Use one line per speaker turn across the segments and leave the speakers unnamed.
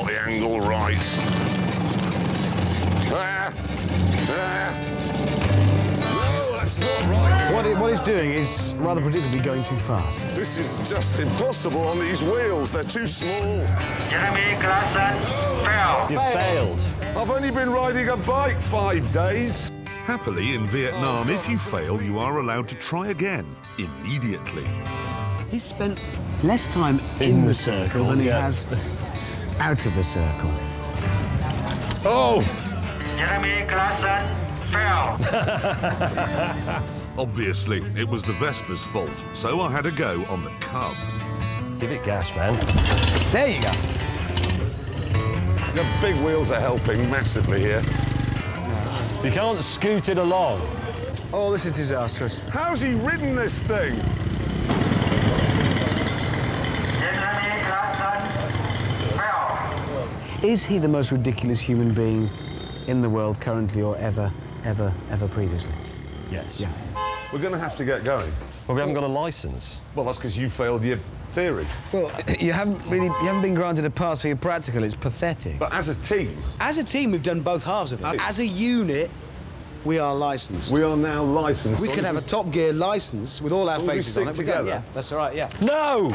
the angle right. No, that's not right.
What he's doing is rather predictably going too fast.
This is just impossible on these wheels. They're too small.
Jeremy Klassen fell.
You failed.
I've only been riding a bike 5 days.
Happily, in Vietnam, if you fail, you are allowed to try again, immediately.
He's spent less time in the circle than he has out of the circle.
Oh!
Jeremy Klassen fell.
Obviously, it was the Vespa's fault, so I had a go on the Cub.
Give it gas, man.
There you go.
The big wheels are helping massively here.
You can't scoot it along.
Oh, this is disastrous.
How's he ridden this thing?
Jeremy Klassen fell.
Is he the most ridiculous human being in the world currently or ever previously?
Yes.
Yeah.
We're going to have to get going.
Well, we haven't got a licence.
Well, that's because you failed your theory.
Well, you haven't been granted a pass for your practical. It's pathetic.
But as a team,
As a team, we've done both halves of it. As a unit, we are licensed.
we are now licensed.
We can have a Top Gear license with all our
As long as we
faces on it.
stick
We can,
together.
yeah, that's all right, yeah.
No!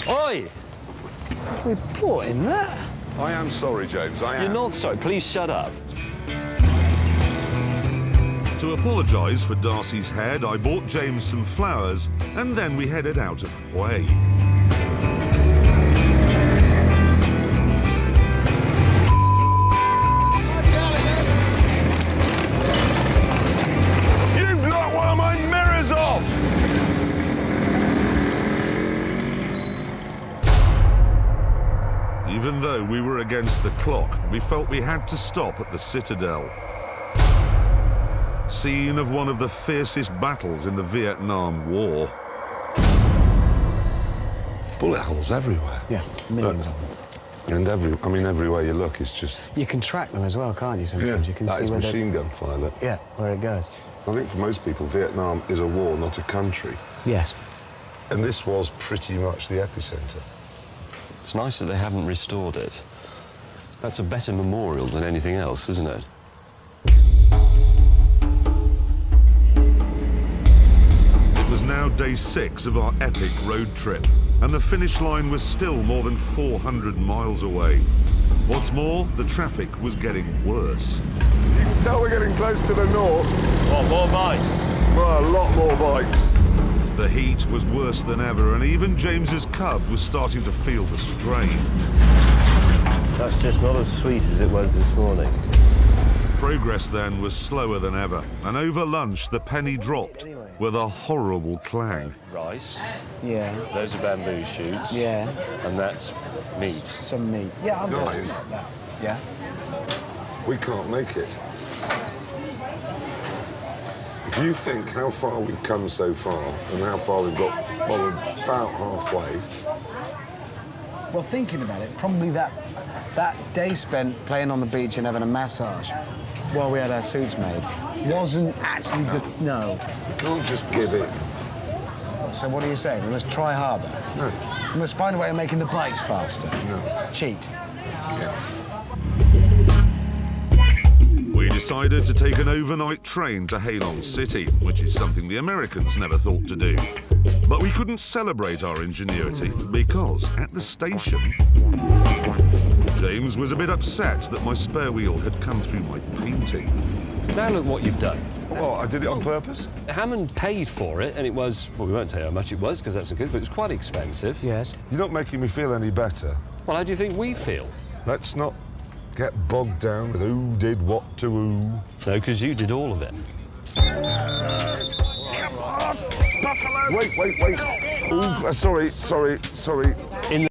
Oi!
We brought in that.
I am sorry, James. I am.
You're not sorry. Please shut up.
To apologise for Darcy's head, I bought James some flowers, and then we headed out of Hue.
You've knocked one of my mirrors off!
Even though we were against the clock, we felt we had to stop at the Citadel. Scene of one of the fiercest battles in the Vietnam War.
Bullet holes everywhere.
Yeah, millions of them.
And everywhere you look, it's just...
You can track them as well, can't you, sometimes? You can
that
see
is
where
machine gun fire. Look.
Yeah, where it goes.
I think for most people, Vietnam is a war, not a country.
Yes.
And this was pretty much the epicenter.
It's nice that they haven't restored it. That's a better memorial than anything else, isn't it?
It was now day 6 of our epic road trip, and the finish line was still more than 400 miles away. What's more, the traffic was getting worse.
You can tell we're getting close to the north.
What, more bikes?
Well, a lot more bikes.
The heat was worse than ever, and even James's Cub was starting to feel the strain.
That's just not as sweet as it was this morning.
Progress then was slower than ever, and over lunch the penny dropped with a horrible clang.
Rice,
Yeah.
those are bamboo shoots,
Yeah.
and that's meat.
Some meat. Yeah, I'm
Guys.
that. Yeah.
We can't make it. If you think how far we've come so far and how far we've got, well, we're about halfway.
Well, thinking about it, probably that day spent playing on the beach and having a massage while we had our suits made wasn't actually the... No.
We can't just give it.
So what are you saying? We must try harder?
No.
We must find a way of making the bikes faster?
No.
Cheat?
Yeah.
We decided to take an overnight train to Halong City, which is something the Americans never thought to do. But we couldn't celebrate our ingenuity because at the station, James was a bit upset that my spare wheel had come through my painting.
Now look what you've done.
Well, I did it on purpose.
Hammond paid for it, and it was, well, we won't tell you how much it was, because that's a good, but it was quite expensive.
Yes.
You're not making me feel any better.
Well, how do you think we feel?
Let's not get bogged down with who did what to who.
No, because you did all of it.
Come on, Buffalo! Wait. Ooh, sorry.